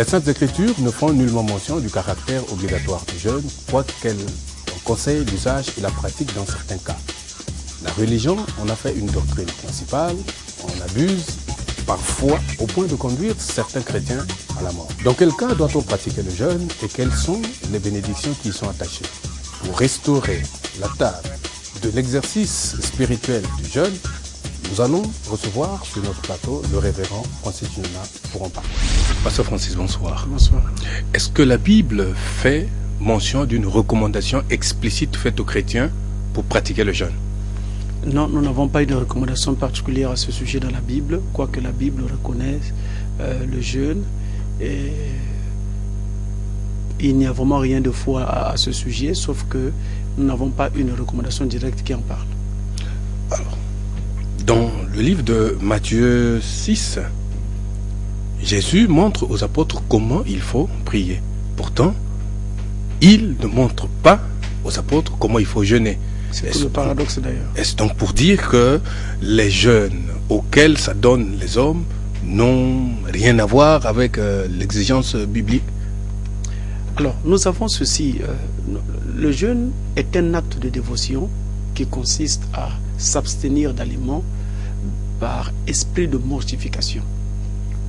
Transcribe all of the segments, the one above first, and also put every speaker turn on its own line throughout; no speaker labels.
Les Saintes Écritures ne font nullement mention du caractère obligatoire du jeûne, quoiqu'elles conseillent l'usage et la pratique dans certains cas. La religion en a fait une doctrine principale, on abuse parfois au point de conduire certains chrétiens à la mort. Dans quel cas doit-on pratiquer le jeûne et quelles sont les bénédictions qui y sont attachées? Pour restaurer la table de l'exercice spirituel du jeûne, nous allons recevoir sur notre plateau le révérend Francis Junona pour en parler. Pasteur Francis, bonsoir.
Bonsoir.
Est-ce que la Bible fait mention d'une recommandation explicite faite aux chrétiens pour pratiquer le jeûne?
Non, nous n'avons pas eu de recommandation particulière à ce sujet dans la Bible, quoique la Bible reconnaisse le jeûne. Et il n'y a vraiment rien de faux à ce sujet, sauf que nous n'avons pas une recommandation directe qui en parle.
Alors, dans le livre de Matthieu 6, Jésus montre aux apôtres comment il faut prier. Pourtant, il ne montre pas aux apôtres comment il faut jeûner.
C'est tout le paradoxe d'ailleurs.
Est-ce donc pour dire que les jeûnes auxquels s'adonnent les hommes n'ont rien à voir avec l'exigence biblique?
Alors, nous avons ceci. Le jeûne est un acte de dévotion qui consiste à s'abstenir d'aliments par esprit de mortification.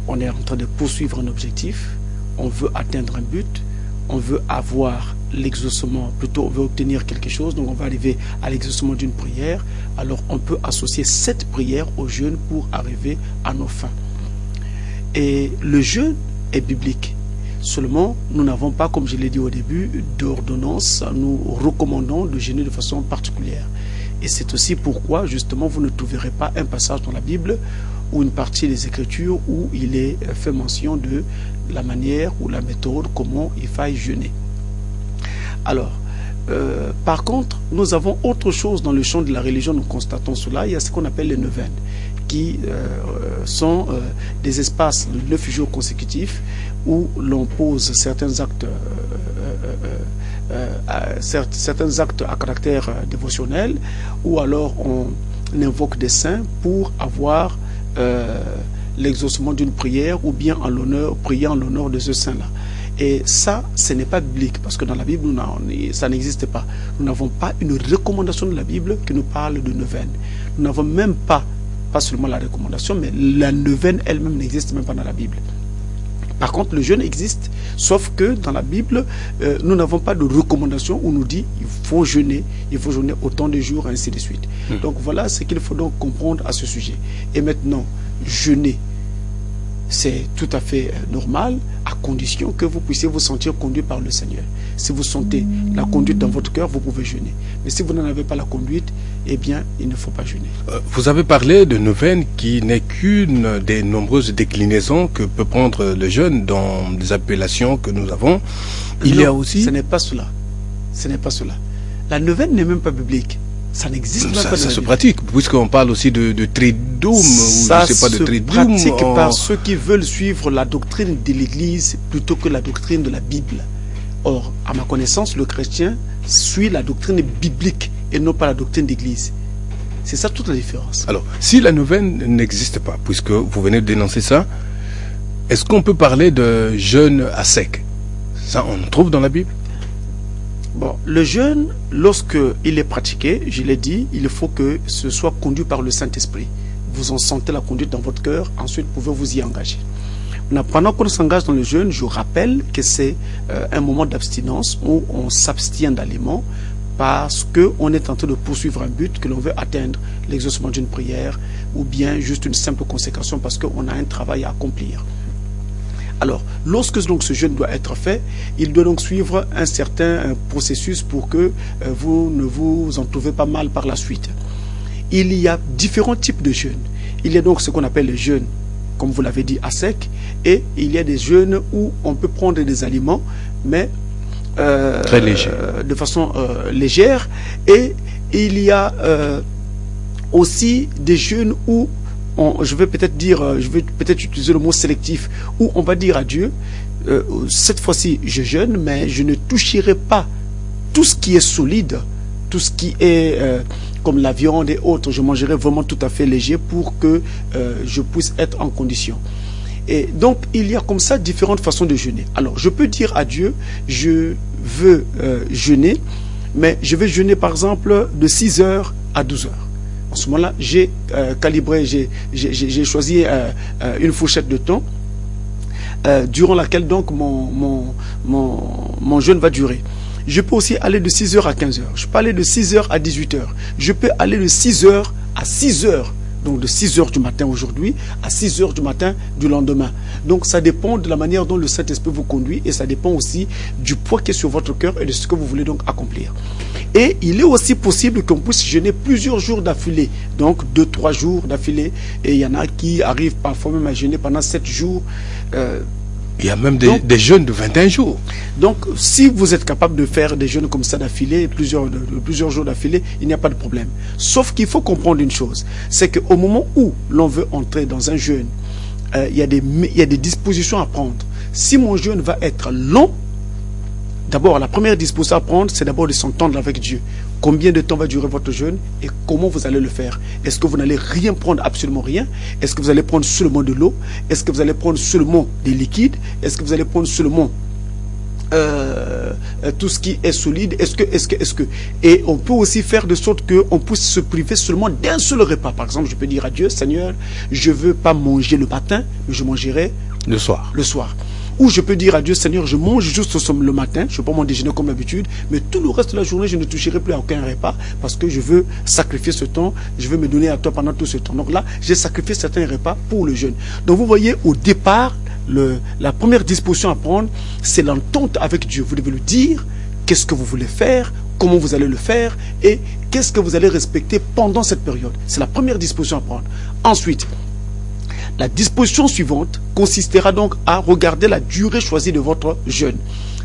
On est en train de poursuivre un objectif, on veut atteindre un but, on veut avoir l'exaucement, plutôt on veut obtenir quelque chose, donc on va arriver à l'exaucement d'une prière. Alors on peut associer cette prière au jeûne pour arriver à nos fins. Et le jeûne est biblique. Seulement, nous n'avons pas, comme je l'ai dit au début, d'ordonnance. Nous recommandons de jeûner de façon particulière. Et c'est aussi pourquoi, justement, vous ne trouverez pas un passage dans la Bible ou une partie des Écritures où il est fait mention de la manière ou la méthode, comment il faille jeûner. Alors, par contre, nous avons autre chose dans le champ de la religion, nous constatons cela. Il y a ce qu'on appelle les neuvaines, qui sont des espaces de 9 jours consécutifs où l'on pose certains actes à caractère dévotionnel, ou alors on invoque des saints pour avoir l'exaucement d'une prière, ou bien prier en l'honneur de ce saint-là. Et ça, ce n'est pas biblique, parce que dans la Bible, ça n'existe pas. Nous n'avons pas une recommandation de la Bible qui nous parle de neuvaine. Nous n'avons même pas seulement la recommandation, mais la neuvaine elle-même n'existe même pas dans la Bible. Par contre, le jeûne existe, sauf que dans la Bible, nous n'avons pas de recommandation où nous dit il faut jeûner autant de jours, ainsi de suite. Donc voilà ce qu'il faut donc comprendre à ce sujet. Et maintenant, jeûner, c'est tout à fait normal, à condition que vous puissiez vous sentir conduit par le Seigneur. Si vous sentez la conduite dans votre cœur, vous pouvez jeûner. Mais si vous n'en avez pas la conduite, eh bien, il ne faut pas jeûner.
Vous avez parlé de neuvaine qui n'est qu'une des nombreuses déclinaisons que peut prendre le jeûne dans les appellations que nous avons. Il y a aussi...
Ce n'est pas cela. Ce n'est pas cela. La neuvaine n'est même pas biblique. Ça n'existe même pas.
Ça se pratique, puisqu'on parle aussi de triduum,
ça se pratique par ceux qui veulent suivre la doctrine de l'Église plutôt que la doctrine de la Bible. Or, à ma connaissance, le chrétien suit la doctrine biblique et non pas la doctrine d'Église. C'est ça toute la différence.
Alors, si la neuvaine n'existe pas, puisque vous venez de dénoncer ça, est-ce qu'on peut parler de jeûne à sec? Ça, on le trouve dans la Bible?
Bon, le jeûne, lorsque il est pratiqué, je l'ai dit, il faut que ce soit conduit par le Saint-Esprit. Vous en sentez la conduite dans votre cœur, ensuite vous pouvez vous y engager. Pendant qu'on s'engage dans le jeûne, je rappelle que c'est un moment d'abstinence où on s'abstient d'aliments parce qu'on est en train de poursuivre un but que l'on veut atteindre, l'exaucement d'une prière ou bien juste une simple consécration parce qu'on a un travail à accomplir. Alors, lorsque donc ce jeûne doit être fait, il doit donc suivre un certain processus pour que vous ne vous en trouvez pas mal par la suite. Il y a différents types de jeûnes. Il y a donc ce qu'on appelle le jeûne, comme vous l'avez dit, à sec, et il y a des jeûnes où on peut prendre des aliments, mais
très léger,
de façon légère, et il y a aussi des jeûnes où je vais peut-être utiliser le mot sélectif, où on va dire à Dieu, cette fois-ci je jeûne, mais je ne toucherai pas tout ce qui est solide, tout ce qui est comme la viande et autres. Je mangerai vraiment tout à fait léger pour que je puisse être en condition. Et donc, il y a comme ça différentes façons de jeûner. Alors, je peux dire à Dieu, je veux jeûner, mais je vais jeûner par exemple de 6h à 12h. En ce moment-là, j'ai calibré, j'ai choisi une fourchette de temps durant laquelle donc mon jeûne va durer. Je peux aussi aller de 6h à 15h. Je peux aller de 6h à 18h. Je peux aller de 6h à 6h. Donc de 6h du matin aujourd'hui à 6h du matin du lendemain. Donc ça dépend de la manière dont le Saint-Esprit vous conduit et ça dépend aussi du poids qui est sur votre cœur et de ce que vous voulez donc accomplir. Et il est aussi possible qu'on puisse jeûner plusieurs jours d'affilée. Donc 2-3 jours d'affilée. Et il y en a qui arrivent parfois même à jeûner pendant 7 jours.
Il y a même des jeûnes de 21 jours.
Donc, si vous êtes capable de faire des jeûnes comme ça d'affilée, plusieurs jours d'affilée, il n'y a pas de problème. Sauf qu'il faut comprendre une chose, c'est qu'au moment où l'on veut entrer dans un jeûne, il y a des dispositions à prendre. Si mon jeûne va être long, d'abord, la première disposition à prendre, c'est d'abord de s'entendre avec Dieu. Combien de temps va durer votre jeûne et comment vous allez le faire? Est-ce que vous n'allez rien prendre, absolument rien? Est-ce que vous allez prendre seulement de l'eau? Est-ce que vous allez prendre seulement des liquides? Est-ce que vous allez prendre seulement tout ce qui est solide? Est-ce que... Et on peut aussi faire de sorte qu'on puisse se priver seulement d'un seul repas. Par exemple, je peux dire à Dieu, Seigneur, je ne veux pas manger le matin, mais je mangerai
le soir.
Ou je peux dire à Dieu, Seigneur, je mange juste le matin, je ne vais pas mon déjeuner comme d'habitude, mais tout le reste de la journée, je ne toucherai plus à aucun repas parce que je veux sacrifier ce temps, je veux me donner à toi pendant tout ce temps. Donc là, j'ai sacrifié certains repas pour le jeûne. Donc vous voyez, au départ, la première disposition à prendre, c'est l'entente avec Dieu. Vous devez lui dire qu'est-ce que vous voulez faire, comment vous allez le faire et qu'est-ce que vous allez respecter pendant cette période. C'est la première disposition à prendre. Ensuite, la disposition suivante consistera donc à regarder la durée choisie de votre jeûne.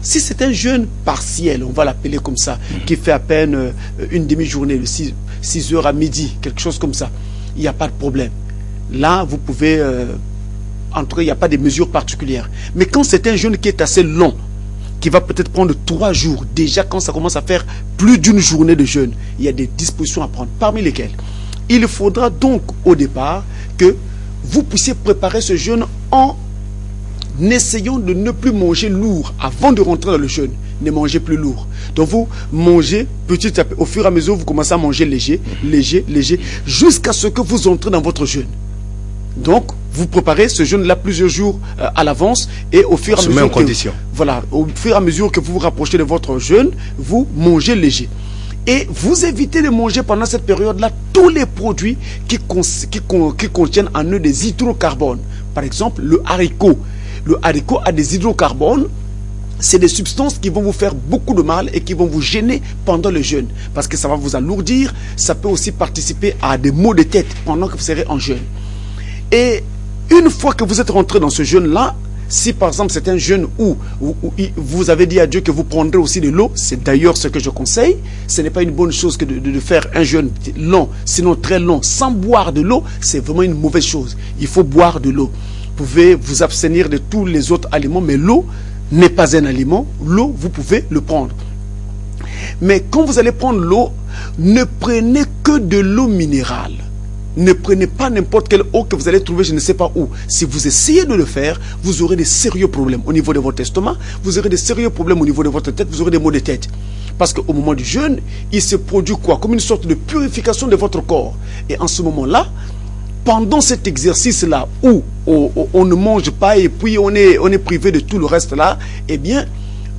Si c'est un jeûne partiel, on va l'appeler comme ça, qui fait à peine une demi-journée, de 6h à midi, quelque chose comme ça, il n'y a pas de problème. Là, vous pouvez entrer, il n'y a pas de mesures particulières. Mais quand c'est un jeûne qui est assez long, qui va peut-être prendre 3 jours, déjà quand ça commence à faire plus d'une journée de jeûne, il y a des dispositions à prendre, parmi lesquelles il faudra donc au départ que vous puissiez préparer ce jeûne en essayant de ne plus manger lourd avant de rentrer dans le jeûne. Ne mangez plus lourd. Donc vous mangez petit à petit, au fur et à mesure, vous commencez à manger léger, jusqu'à ce que vous entrez dans votre jeûne. Donc, vous préparez ce jeûne-là plusieurs jours à l'avance et au fur et à mesure au fur et à mesure que vous vous rapprochez de votre jeûne, vous mangez léger. Et vous évitez de manger pendant cette période-là tous les produits qui contiennent en eux des hydrocarbones. Par exemple, le haricot. Le haricot a des hydrocarbones. C'est des substances qui vont vous faire beaucoup de mal et qui vont vous gêner pendant le jeûne. Parce que ça va vous alourdir. Ça peut aussi participer à des maux de tête pendant que vous serez en jeûne. Et une fois que vous êtes rentré dans ce jeûne-là, si par exemple c'est un jeûne où vous avez dit à Dieu que vous prendrez aussi de l'eau, c'est d'ailleurs ce que je conseille. Ce n'est pas une bonne chose que de faire un jeûne long, sinon très long, sans boire de l'eau, c'est vraiment une mauvaise chose. Il faut boire de l'eau. Vous pouvez vous abstenir de tous les autres aliments, mais l'eau n'est pas un aliment. L'eau, vous pouvez le prendre. Mais quand vous allez prendre l'eau, ne prenez que de l'eau minérale. Ne prenez pas n'importe quelle eau que vous allez trouver je ne sais pas où. Si vous essayez de le faire, vous aurez des sérieux problèmes au niveau de votre estomac, vous aurez des sérieux problèmes au niveau de votre tête, vous aurez des maux de tête. Parce qu'au moment du jeûne, il se produit quoi? Comme une sorte de purification de votre corps. Et en ce moment-là, pendant cet exercice-là où on ne mange pas et puis on est privé de tout le reste là, eh bien,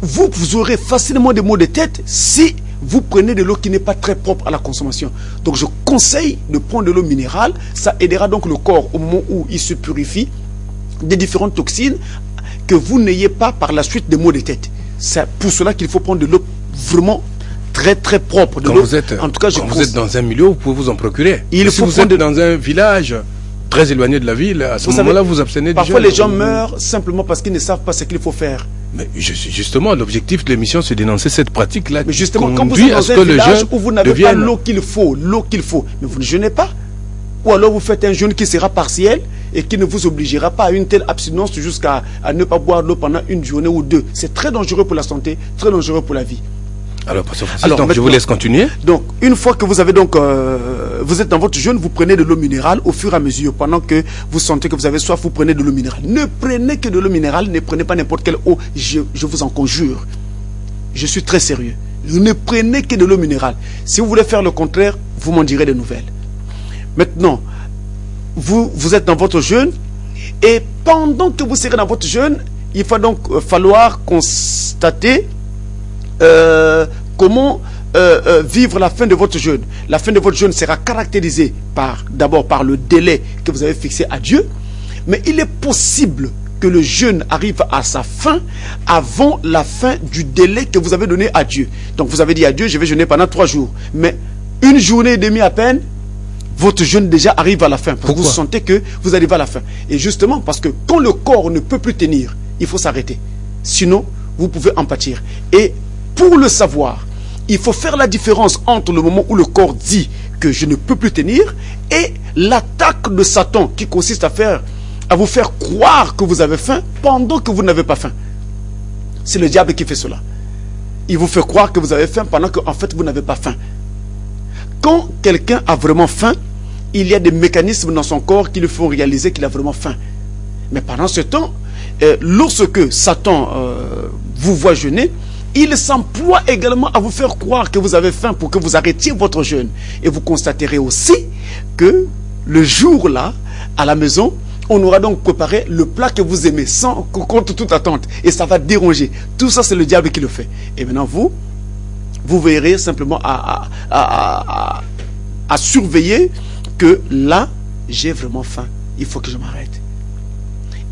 vous aurez facilement des maux de tête si vous prenez de l'eau qui n'est pas très propre à la consommation. Donc je conseille de prendre de l'eau minérale. Ça aidera donc le corps au moment où il se purifie des différentes toxines que vous n'ayez pas par la suite des maux de tête. C'est pour cela qu'il faut prendre de l'eau vraiment très très propre.
Quand vous êtes dans un milieu, vous pouvez vous en procurer. Si vous êtes dans un village très éloigné de la ville, à ce moment-là, vous abstenez du jeûne.
Parfois les gens meurent simplement parce qu'ils ne savent pas ce qu'il faut faire.
Mais justement, l'objectif de l'émission, c'est d'énoncer cette pratique-là.
Mais justement, quand vous êtes dans un village où vous n'avez pas l'eau qu'il faut, mais vous ne jeûnez pas. Ou alors vous faites un jeûne qui sera partiel et qui ne vous obligera pas à une telle abstinence jusqu'à ne pas boire l'eau pendant une journée ou deux. C'est très dangereux pour la santé, très dangereux pour la vie.
Alors, donc, je vous laisse continuer.
Donc, une fois que vous avez donc, vous êtes dans votre jeûne, vous prenez de l'eau minérale au fur et à mesure. Pendant que vous sentez que vous avez soif, vous prenez de l'eau minérale. Ne prenez que de l'eau minérale, ne prenez pas n'importe quelle eau. Je vous en conjure. Je suis très sérieux. Ne prenez que de l'eau minérale. Si vous voulez faire le contraire, vous m'en direz des nouvelles. Maintenant, vous êtes dans votre jeûne et pendant que vous serez dans votre jeûne, il va donc falloir constater comment vivre la fin de votre jeûne. La fin de votre jeûne sera caractérisée d'abord par le délai que vous avez fixé à Dieu, mais il est possible que le jeûne arrive à sa fin avant la fin du délai que vous avez donné à Dieu. Donc vous avez dit à Dieu, je vais jeûner pendant 3 jours, mais une journée et demie à peine, votre jeûne déjà arrive à la fin. Parce que vous sentez que vous arrivez à la fin. Et justement, parce que quand le corps ne peut plus tenir, il faut s'arrêter. Sinon, vous pouvez en pâtir. Et pour le savoir, il faut faire la différence entre le moment où le corps dit que je ne peux plus tenir et l'attaque de Satan qui consiste à vous faire croire que vous avez faim pendant que vous n'avez pas faim. C'est le diable qui fait cela. Il vous fait croire que vous avez faim pendant que en fait vous n'avez pas faim. Quand quelqu'un a vraiment faim, il y a des mécanismes dans son corps qui lui font réaliser qu'il a vraiment faim. Mais pendant ce temps, lorsque Satan vous voit jeûner, il s'emploie également à vous faire croire que vous avez faim pour que vous arrêtiez votre jeûne. Et vous constaterez aussi que le jour-là, à la maison, on aura donc préparé le plat que vous aimez sans contre toute attente. Et ça va déranger. Tout ça, c'est le diable qui le fait. Et maintenant, vous verrez simplement à surveiller que là, j'ai vraiment faim. Il faut que je m'arrête.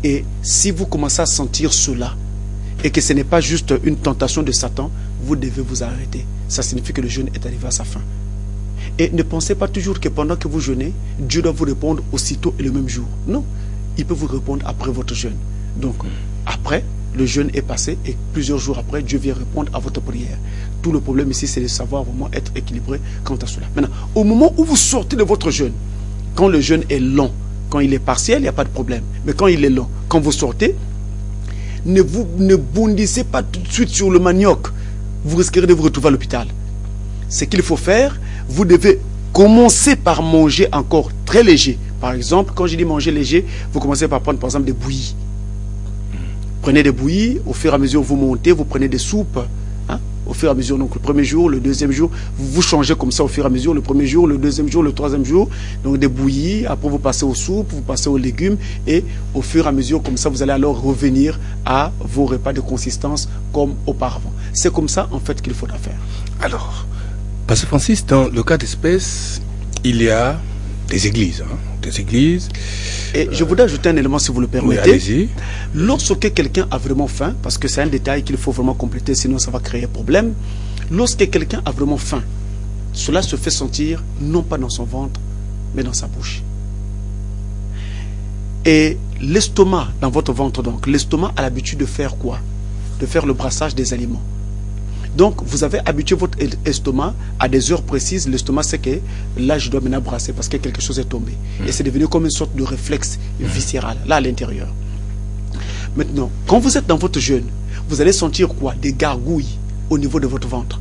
Et si vous commencez à sentir cela, et que ce n'est pas juste une tentation de Satan, vous devez vous arrêter. Ça signifie que le jeûne est arrivé à sa fin. Et ne pensez pas toujours que pendant que vous jeûnez, Dieu doit vous répondre aussitôt et le même jour. Non, il peut vous répondre après votre jeûne. Donc, après, le jeûne est passé et plusieurs jours après, Dieu vient répondre à votre prière. Tout le problème ici, c'est de savoir vraiment être équilibré quant à cela. Maintenant, au moment où vous sortez de votre jeûne, quand le jeûne est long, quand il est partiel, il n'y a pas de problème. Mais quand il est long, quand vous sortez, ne bondissez pas tout de suite sur le manioc. Vous risquerez de vous retrouver à l'hôpital. Ce qu'il faut faire, vous devez commencer par manger encore très léger. Par exemple, quand je dis manger léger, vous commencez par prendre par exemple des bouillies. Prenez des bouillies, au fur et à mesure vous montez, vous prenez des soupes. Au fur et à mesure, donc le premier jour, le deuxième jour, vous changez comme ça au fur et à mesure, le premier jour, le deuxième jour, le troisième jour, donc des bouillies, après vous passez aux soupes, vous passez aux légumes, et au fur et à mesure, comme ça, vous allez alors revenir à vos repas de consistance comme auparavant. C'est comme ça, en fait, qu'il faudra faire.
Alors, Pasteur Francis, dans le cas d'espèce, il y a des églises, des églises.
Et je voudrais ajouter un élément, si vous le permettez.
Oui, allez-y.
Lorsque quelqu'un a vraiment faim, parce que c'est un détail qu'il faut vraiment compléter, sinon ça va créer un problème. Lorsque quelqu'un a vraiment faim, cela se fait sentir non pas dans son ventre, mais dans sa bouche. Et l'estomac, dans votre ventre donc, l'estomac a l'habitude de faire quoi? De faire le brassage des aliments. Donc, vous avez habitué votre estomac à des heures précises. L'estomac sait que là, je dois maintenant brasser parce que quelque chose est tombé. Et c'est devenu comme une sorte de réflexe viscéral, là à l'intérieur. Maintenant, quand vous êtes dans votre jeûne, vous allez sentir quoi? Des gargouilles au niveau de votre ventre.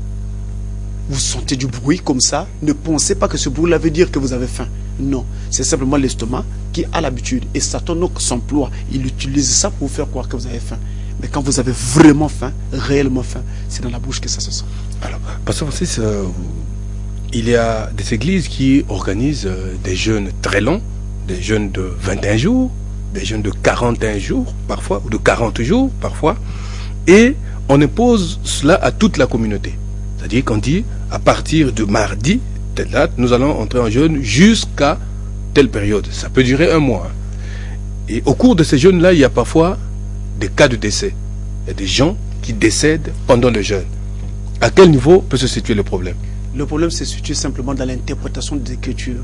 Vous sentez du bruit comme ça. Ne pensez pas que ce bruit-là veut dire que vous avez faim. Non, c'est simplement l'estomac qui a l'habitude. Et Satan donc s'emploie. Il utilise ça pour vous faire croire que vous avez faim. Mais quand vous avez vraiment faim, réellement faim, c'est dans la bouche que ça se sent. Alors,
Pasteur Francis, il y a des églises qui organisent des jeûnes très longs, des jeûnes de 21 jours, des jeûnes de 41 jours parfois, ou de 40 jours parfois, et on impose cela à toute la communauté. C'est-à-dire qu'on dit, à partir de mardi, telle date, nous allons entrer en jeûne jusqu'à telle période. Ça peut durer un mois. Et au cours de ces jeûnes-là, il y a parfois des cas de décès. Il y a des gens qui décèdent pendant le jeûne. À quel niveau peut se situer le problème?
Le problème se situe simplement dans l'interprétation des Écritures.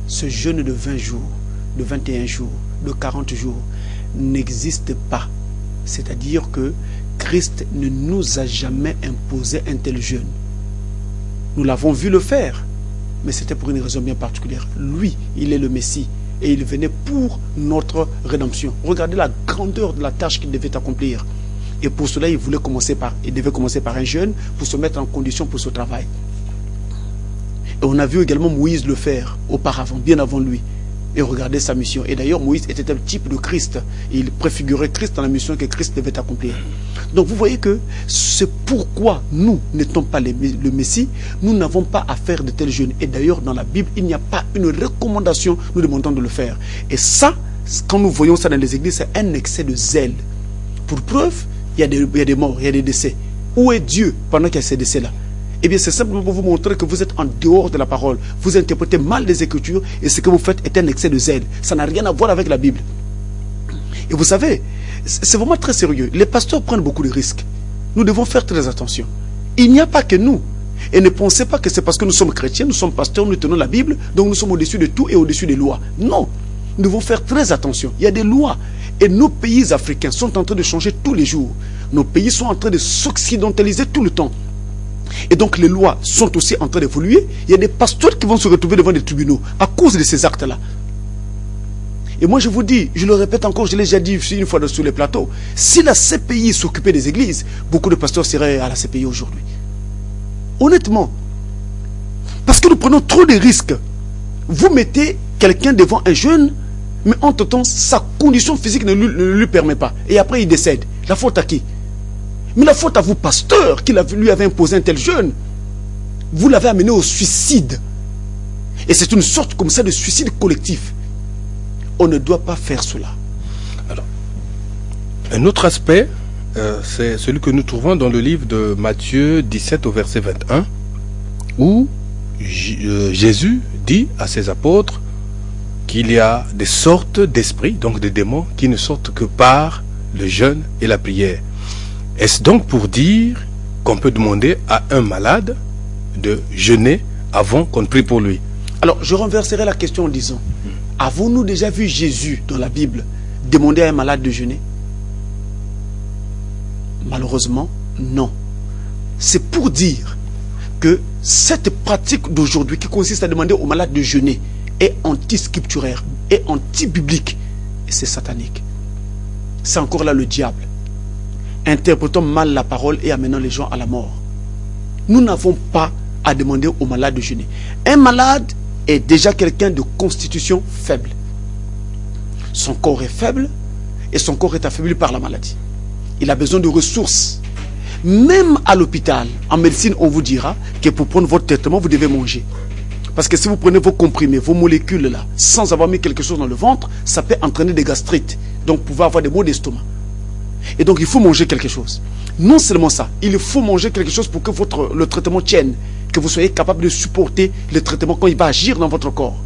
Ce jeûne de 20 jours, de 21 jours, de 40 jours n'existe pas. C'est-à-dire que Christ ne nous a jamais imposé un tel jeûne. Nous l'avons vu le faire, mais c'était pour une raison bien particulière. Lui, il est le Messie. Et il venait pour notre rédemption. Regardez la grandeur de la tâche qu'il devait accomplir. Et pour cela, il devait commencer par un jeûne pour se mettre en condition pour ce travail. Et on a vu également Moïse le faire auparavant, bien avant lui. Et regardez sa mission. Et d'ailleurs, Moïse était un type de Christ. Il préfigurait Christ dans la mission que Christ devait accomplir. Donc vous voyez que c'est pourquoi nous n'étant pas le Messie, nous n'avons pas à faire de tels jeûnes. Et d'ailleurs, dans la Bible, il n'y a pas une recommandation nous demandant de le faire. Et ça, quand nous voyons ça dans les églises, c'est un excès de zèle. Pour preuve, il y a des morts, il y a des décès. Où est Dieu pendant qu'il y a ces décès-là? Eh bien, c'est simplement pour vous montrer que vous êtes en dehors de la parole. Vous interprétez mal les Écritures et ce que vous faites est un excès de zèle. Ça n'a rien à voir avec la Bible. Et vous savez, c'est vraiment très sérieux. Les pasteurs prennent beaucoup de risques. Nous devons faire très attention. Il n'y a pas que nous. Et ne pensez pas que c'est parce que nous sommes chrétiens, nous sommes pasteurs, nous tenons la Bible, donc nous sommes au-dessus de tout et au-dessus des lois. Non. Nous devons faire très attention. Il y a des lois. Et nos pays africains sont en train de changer tous les jours. Nos pays sont en train de s'occidentaliser tout le temps. Et donc les lois sont aussi en train d'évoluer. Il y a des pasteurs qui vont se retrouver devant des tribunaux à cause de ces actes-là. Et moi je vous dis, je le répète encore, je l'ai déjà dit une fois sur les plateaux, si la CPI s'occupait des églises, beaucoup de pasteurs seraient à la CPI aujourd'hui. Honnêtement. Parce que nous prenons trop de risques. Vous mettez quelqu'un devant un jeune, mais entre-temps, sa condition physique ne lui permet pas. Et après il décède. La faute à qui? Mais la faute à vous, pasteur, qui lui avait imposé un tel jeûne. Vous l'avez amené au suicide. Et c'est une sorte comme ça de suicide collectif. On ne doit pas faire cela.
Alors, un autre aspect, c'est celui que nous trouvons dans le livre de Matthieu 17 au verset 21, où Jésus dit à ses apôtres qu'il y a des sortes d'esprits, donc des démons, qui ne sortent que par le jeûne et la prière. Est-ce donc pour dire qu'on peut demander à un malade de jeûner avant qu'on prie pour lui?
Alors, je renverserai la question en disant, avons-nous déjà vu Jésus dans la Bible demander à un malade de jeûner? Malheureusement, non. C'est pour dire que cette pratique d'aujourd'hui qui consiste à demander aux malades de jeûner est anti-scripturaire, est anti-biblique. Et c'est satanique. C'est encore là le diable. Interprétons mal la parole et amenant les gens à la mort. Nous n'avons pas à demander aux malades de jeûner. Un malade est déjà quelqu'un de constitution faible. Son corps est faible et son corps est affaibli par la maladie. Il a besoin de ressources. Même à l'hôpital, en médecine, on vous dira que pour prendre votre traitement, vous devez manger. Parce que si vous prenez vos comprimés, vos molécules là, sans avoir mis quelque chose dans le ventre, ça peut entraîner des gastrites. Donc, pouvoir avoir des maux d'estomac. Et donc il faut manger quelque chose. Non seulement ça, il faut manger quelque chose pour que le traitement tienne, que vous soyez capable de supporter le traitement quand il va agir dans votre corps.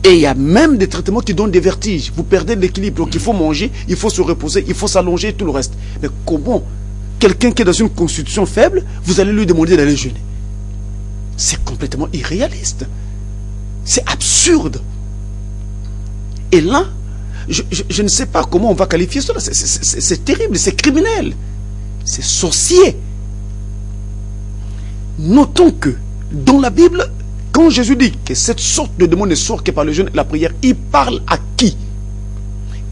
Et il y a même des traitements qui donnent des vertiges. Vous perdez l'équilibre, donc il faut manger, il faut se reposer, il faut s'allonger et tout le reste. Mais comment quelqu'un qui est dans une constitution faible, vous allez lui demander d'aller jeûner? C'est complètement irréaliste. C'est absurde. Et là, je ne sais pas comment on va qualifier cela. C'est terrible, c'est criminel. C'est sorcier. Notons que dans la Bible, quand Jésus dit que cette sorte de démon ne sort que par le jeûne et la prière, il parle à qui?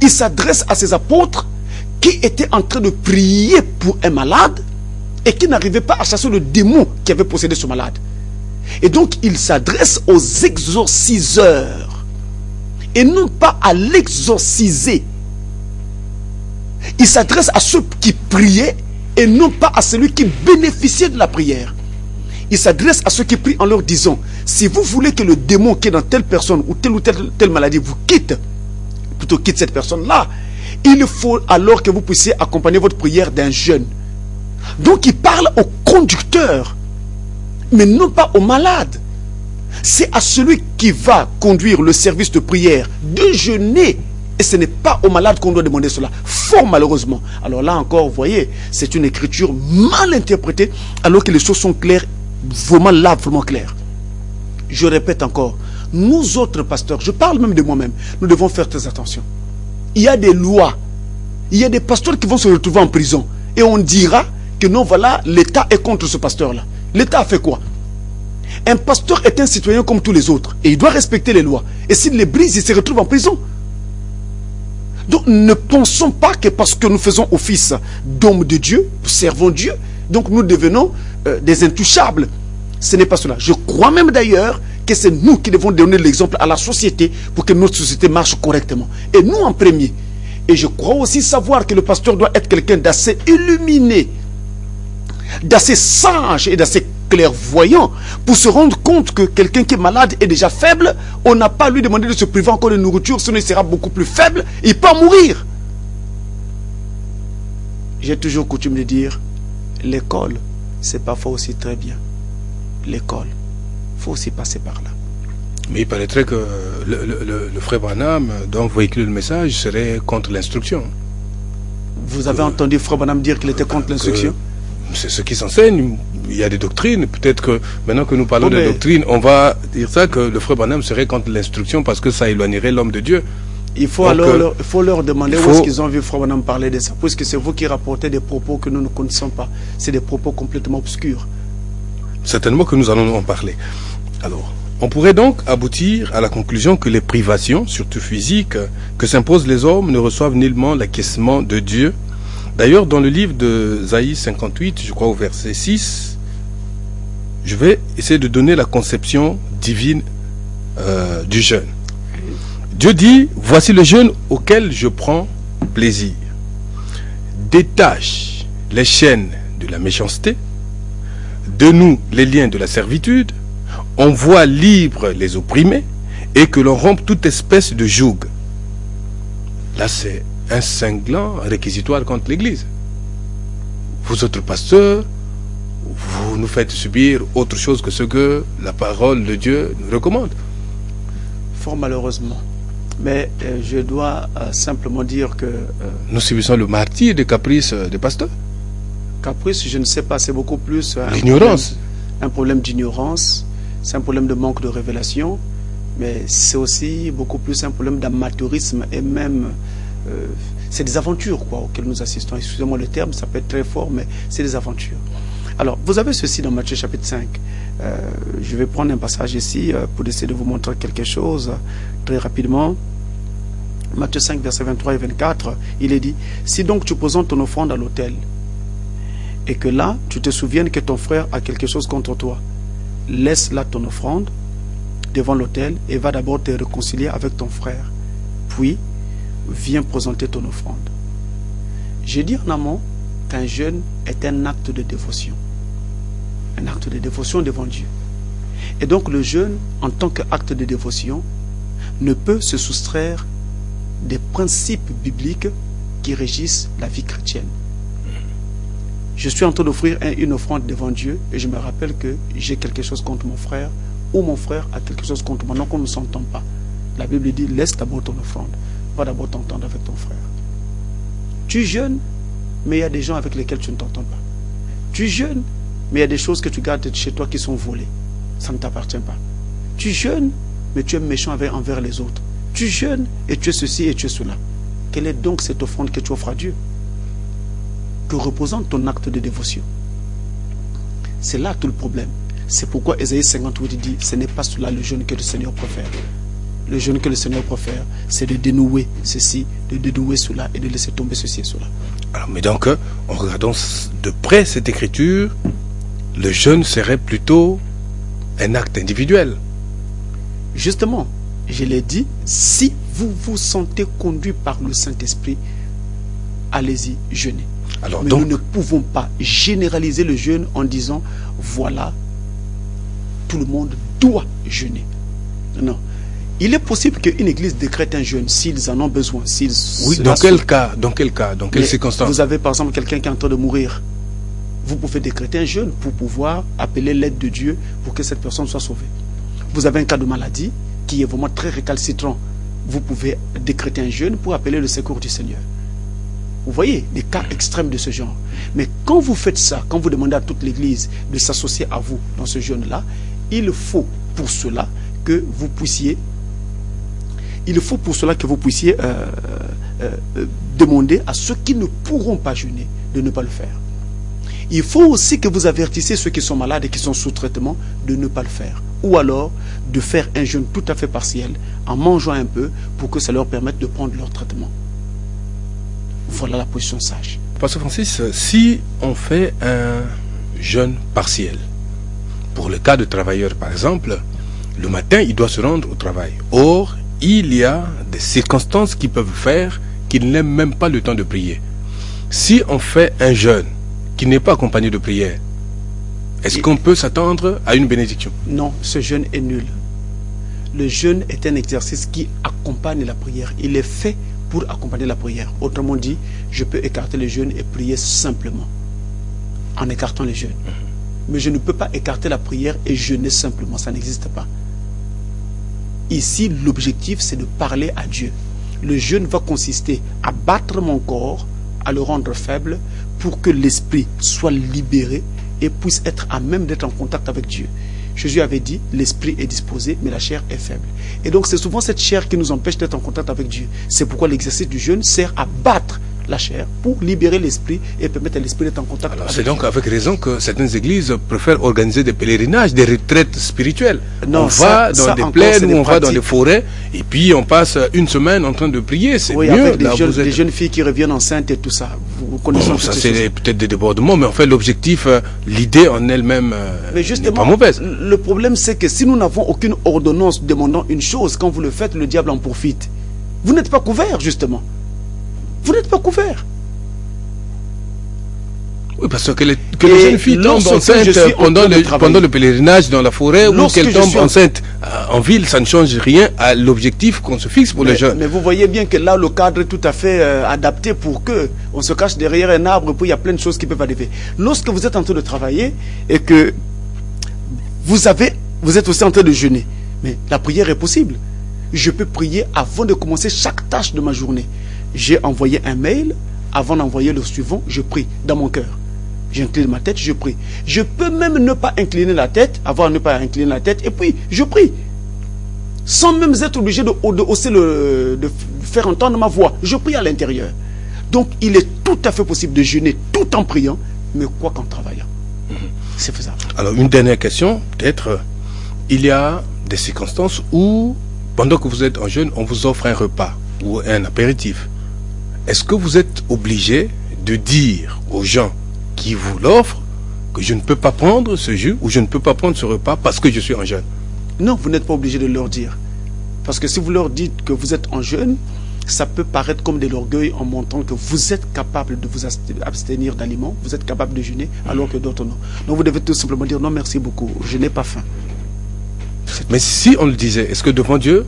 Il s'adresse à ses apôtres qui étaient en train de prier pour un malade et qui n'arrivaient pas à chasser le démon qui avait possédé ce malade. Et donc il s'adresse aux exorciseurs et non pas à l'exorciser. Il s'adresse à ceux qui priaient et non pas à celui qui bénéficiait de la prière. Il s'adresse à ceux qui prient en leur disant, si vous voulez que le démon qui est dans telle personne ou telle maladie vous quitte, plutôt quitte cette personne-là, il faut alors que vous puissiez accompagner votre prière d'un jeûne. Donc il parle au conducteur, mais non pas au malade. C'est à celui qui va conduire le service de prière de jeûner. Et ce n'est pas au malade qu'on doit demander cela. Fort malheureusement. Alors là encore, vous voyez, c'est une écriture mal interprétée, alors que les choses sont claires, vraiment claires. Je répète encore, nous autres pasteurs, je parle même de moi-même, nous devons faire très attention. Il y a des lois. Il y a des pasteurs qui vont se retrouver en prison. Et on dira que non, voilà, l'État est contre ce pasteur-là. L'État a fait quoi? Un pasteur est un citoyen comme tous les autres. Et il doit respecter les lois. Et s'il les brise, il se retrouve en prison. Donc ne pensons pas que parce que nous faisons office d'hommes de Dieu, nous servons Dieu, donc nous devenons des intouchables. Ce n'est pas cela. Je crois même d'ailleurs que c'est nous qui devons donner l'exemple à la société pour que notre société marche correctement. Et nous en premier. Et je crois aussi savoir que le pasteur doit être quelqu'un d'assez illuminé, d'assez sage et d'assez clairvoyant pour se rendre compte que quelqu'un qui est malade est déjà faible. On n'a pas à lui demander de se priver encore de nourriture, sinon il sera beaucoup plus faible et il peut mourir. J'ai toujours coutume de dire, l'école, c'est parfois aussi très bien. L'école, il faut aussi passer par là.
Mais il paraîtrait que le frère Branham, dont vous véhiculez le message, serait contre l'instruction.
Vous avez entendu frère Branham dire qu'il était contre l'instruction?
C'est ce qui s'enseigne. Il y a des doctrines. Peut-être que maintenant que nous parlons de doctrine, on va dire ça, que le frère Branham serait contre l'instruction parce que ça éloignerait l'homme de Dieu.
Il faut alors il faut leur demander où est-ce qu'ils ont vu frère Branham parler de ça, puisque c'est vous qui rapportez des propos que nous ne connaissons pas. C'est des propos complètement obscurs.
Certainement que nous allons en parler. Alors, on pourrait donc aboutir à la conclusion que les privations, surtout physiques, que s'imposent les hommes ne reçoivent nullement l'acquiescement de Dieu. D'ailleurs, dans le livre de Isaïe 58, je crois au verset 6, je vais essayer de donner la conception divine du jeûne. Dieu dit, voici le jeûne auquel je prends plaisir. Détache les chaînes de la méchanceté, de nous les liens de la servitude, envoie libre les opprimés et que l'on rompe toute espèce de joug. Là, c'est un cinglant réquisitoire contre l'Église. Vous autres pasteurs, vous nous faites subir autre chose que ce que la parole de Dieu nous recommande.
Fort malheureusement. Mais je dois simplement dire que...
nous subissons le martyre des caprices des pasteurs.
Caprice, je ne sais pas, c'est beaucoup plus...
l'ignorance.
Un problème d'ignorance, c'est un problème de manque de révélation, mais c'est aussi beaucoup plus un problème d'amateurisme et même... c'est des aventures quoi, auxquelles nous assistons. Excusez-moi le terme, ça peut être très fort, mais c'est des aventures. Alors, vous avez ceci dans Matthieu chapitre 5. Je vais prendre un passage ici pour essayer de vous montrer quelque chose très rapidement. Matthieu 5, versets 23 et 24, il est dit, « Si donc tu présentes ton offrande à l'autel, et que là, tu te souviennes que ton frère a quelque chose contre toi, laisse là ton offrande devant l'autel et va d'abord te réconcilier avec ton frère. Puis, viens présenter ton offrande. » J'ai dit en amont qu'un jeûne est un acte de dévotion. Un acte de dévotion devant Dieu. Et donc le jeûne, en tant qu'acte de dévotion, ne peut se soustraire des principes bibliques qui régissent la vie chrétienne. Je suis en train d'offrir une offrande devant Dieu et je me rappelle que j'ai quelque chose contre mon frère ou mon frère a quelque chose contre moi. Donc on ne s'entend pas. La Bible dit, laisse d'abord ton offrande. Va d'abord t'entendre avec ton frère. Tu jeûnes, mais il y a des gens avec lesquels tu ne t'entends pas. Tu jeûnes, mais il y a des choses que tu gardes chez toi qui sont volées. Ça ne t'appartient pas. Tu jeûnes, mais tu es méchant envers les autres. Tu jeûnes et tu es ceci et tu es cela. Quelle est donc cette offrande que tu offres à Dieu? Que représente ton acte de dévotion? C'est là tout le problème. C'est pourquoi Ésaïe 58 dit, ce n'est pas cela le jeûne que le Seigneur préfère. Le jeûne que le Seigneur préfère, c'est de dénouer ceci, de dénouer cela et de laisser tomber ceci et cela.
Alors, mais donc, en regardant de près cette écriture, le jeûne serait plutôt un acte individuel.
Justement, je l'ai dit, si vous vous sentez conduit par le Saint-Esprit, allez-y, jeûnez. Alors, mais donc, nous ne pouvons pas généraliser le jeûne en disant, voilà, tout le monde doit jeûner. Non. Il est possible qu'une église décrète un jeûne s'ils en ont besoin.
Oui, dans quel cas? Dans quelles circonstances?
Vous avez par exemple quelqu'un qui est en train de mourir. Vous pouvez décréter un jeûne pour pouvoir appeler l'aide de Dieu pour que cette personne soit sauvée. Vous avez un cas de maladie qui est vraiment très récalcitrant. Vous pouvez décréter un jeûne pour appeler le secours du Seigneur. Vous voyez des cas extrêmes de ce genre. Mais quand vous faites ça, quand vous demandez à toute l'église de s'associer à vous dans ce jeûne-là, il faut pour cela que vous puissiez demander à ceux qui ne pourront pas jeûner de ne pas le faire. Il faut aussi que vous avertissiez ceux qui sont malades et qui sont sous traitement de ne pas le faire. Ou alors de faire un jeûne tout à fait partiel en mangeant un peu pour que ça leur permette de prendre leur traitement. Voilà la position sage.
Pasteur Francis, si on fait un jeûne partiel, pour le cas de travailleur par exemple, le matin il doit se rendre au travail. Or, il y a des circonstances qui peuvent faire qu'il n'ait même pas le temps de prier. Si on fait un jeûne qui n'est pas accompagné de prière, est-ce qu'on peut s'attendre à une bénédiction?
Non, ce jeûne est nul. Le jeûne est un exercice qui accompagne la prière. Il est fait pour accompagner la prière. Autrement dit, je peux écarter le jeûne et prier simplement, en écartant le jeûne. Mais je ne peux pas écarter la prière et jeûner simplement, ça n'existe pas. Ici, l'objectif, c'est de parler à Dieu. Le jeûne va consister à battre mon corps, à le rendre faible, pour que l'esprit soit libéré et puisse être à même d'être en contact avec Dieu. Jésus avait dit, l'esprit est disposé, mais la chair est faible. Et donc c'est souvent cette chair qui nous empêche d'être en contact avec Dieu. C'est pourquoi l'exercice du jeûne sert à battre la chair pour libérer l'esprit et permettre à l'esprit d'être en contact avec Dieu.
C'est donc avec raison que certaines églises préfèrent organiser des pèlerinages, des retraites spirituelles.
Non,
on va dans des plaines ou on va dans des forêts et puis on passe une semaine en train de prier. C'est mieux.
Avec des jeunes filles qui reviennent enceintes et tout ça. Vous connaissez
ça, c'est peut-être des débordements, mais en fait l'objectif, l'idée en elle-même n'est pas mauvaise.
Le problème c'est que si nous n'avons aucune ordonnance demandant une chose, quand vous le faites, le diable en profite. Vous n'êtes pas couvert justement. Vous n'êtes pas couvert. Oui, parce que les jeunes filles tombent enceintes pendant le pèlerinage dans la forêt ou qu'elles tombent enceintes en ville, ça ne change rien à l'objectif qu'on se fixe pour les jeunes. Mais vous voyez bien que là, le cadre est tout à fait adapté pour que on se cache derrière un arbre, puis il y a plein de choses qui peuvent arriver. Lorsque vous êtes en train de travailler et que vous êtes aussi en train de jeûner, mais la prière est possible. Je peux prier avant de commencer chaque tâche de ma journée. J'ai envoyé un mail, avant d'envoyer le suivant, je prie dans mon cœur. J'incline ma tête, je prie. Je peux même ne pas incliner la tête, avant de ne pas incliner la tête, et puis je prie. Sans même être obligé de faire entendre ma voix. Je prie à l'intérieur. Donc il est tout à fait possible de jeûner tout en priant, mais quoi qu'en travaillant. C'est faisable. Alors une dernière question, peut-être, il y a des circonstances où, pendant que vous êtes en jeûne, on vous offre un repas ou un apéritif. Est-ce que vous êtes obligé de dire aux gens qui vous l'offrent que je ne peux pas prendre ce jus ou je ne peux pas prendre ce repas parce que je suis en jeûne? Non, vous n'êtes pas obligé de leur dire. Parce que si vous leur dites que vous êtes en jeûne, ça peut paraître comme de l'orgueil en montrant que vous êtes capable de vous abstenir d'aliments, vous êtes capable de jeûner alors que d'autres non. Donc vous devez tout simplement dire non merci beaucoup, je n'ai pas faim. Mais si on le disait, est-ce que devant Dieu,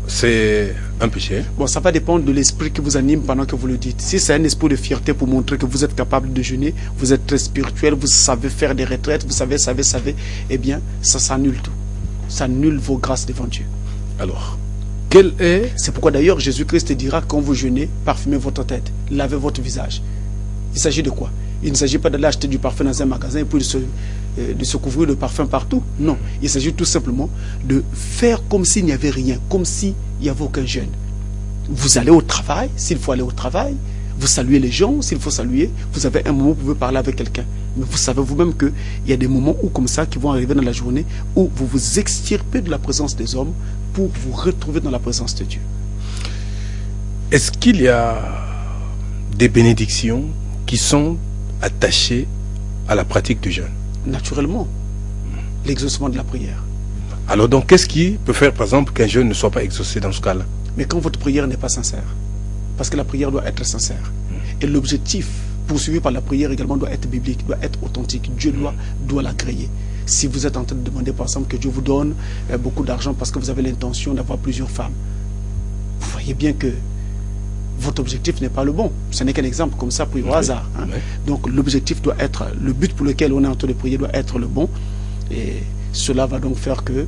c'est un péché? Bon, ça va dépendre de l'esprit qui vous anime pendant que vous le dites. Si c'est un esprit de fierté pour montrer que vous êtes capable de jeûner, vous êtes très spirituel, vous savez faire des retraites, vous savez, eh bien, ça s'annule tout. Ça annule vos grâces devant Dieu. Alors, quel est... C'est pourquoi d'ailleurs Jésus-Christ dira, quand vous jeûnez, parfumez votre tête, lavez votre visage. Il s'agit de quoi? Il ne s'agit pas d'aller acheter du parfum dans un magasin et puis de se couvrir de parfum partout. Non, il s'agit tout simplement de faire comme s'il n'y avait rien, comme s'il n'y avait aucun jeûne. Vous allez au travail, s'il faut aller au travail, vous saluez les gens, s'il faut saluer, vous avez un moment où vous pouvez parler avec quelqu'un. Mais vous savez vous-même qu'il y a des moments où, comme ça, qui vont arriver dans la journée, où vous vous extirpez de la présence des hommes pour vous retrouver dans la présence de Dieu. Est-ce qu'il y a des bénédictions qui sont attachées à la pratique du jeûne? Naturellement, l'exaucement de la prière. Alors donc, qu'est-ce qui peut faire, par exemple, qu'un jeûne ne soit pas exaucé dans ce cas-là? Mais quand votre prière n'est pas sincère, parce que la prière doit être sincère. Et l'objectif poursuivi par la prière également doit être biblique, doit être authentique. Dieu doit l'agréer. Si vous êtes en train de demander, par exemple, que Dieu vous donne beaucoup d'argent parce que vous avez l'intention d'avoir plusieurs femmes, vous voyez bien que votre objectif n'est pas le bon. Ce n'est qu'un exemple comme ça, pris au hasard. Hein. Donc l'objectif doit être, le but pour lequel on est en train de prier doit être le bon. Et cela va donc faire que,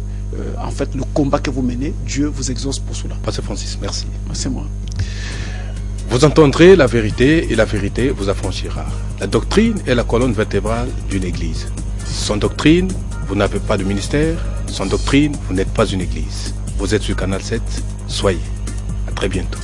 en fait, le combat que vous menez, Dieu vous exauce pour cela. Pasteur Francis, merci. C'est moi. Vous entendrez la vérité et la vérité vous affranchira. La doctrine est la colonne vertébrale d'une église. Sans doctrine, vous n'avez pas de ministère. Sans doctrine, vous n'êtes pas une église. Vous êtes sur Canal 7. Soyez. À très bientôt.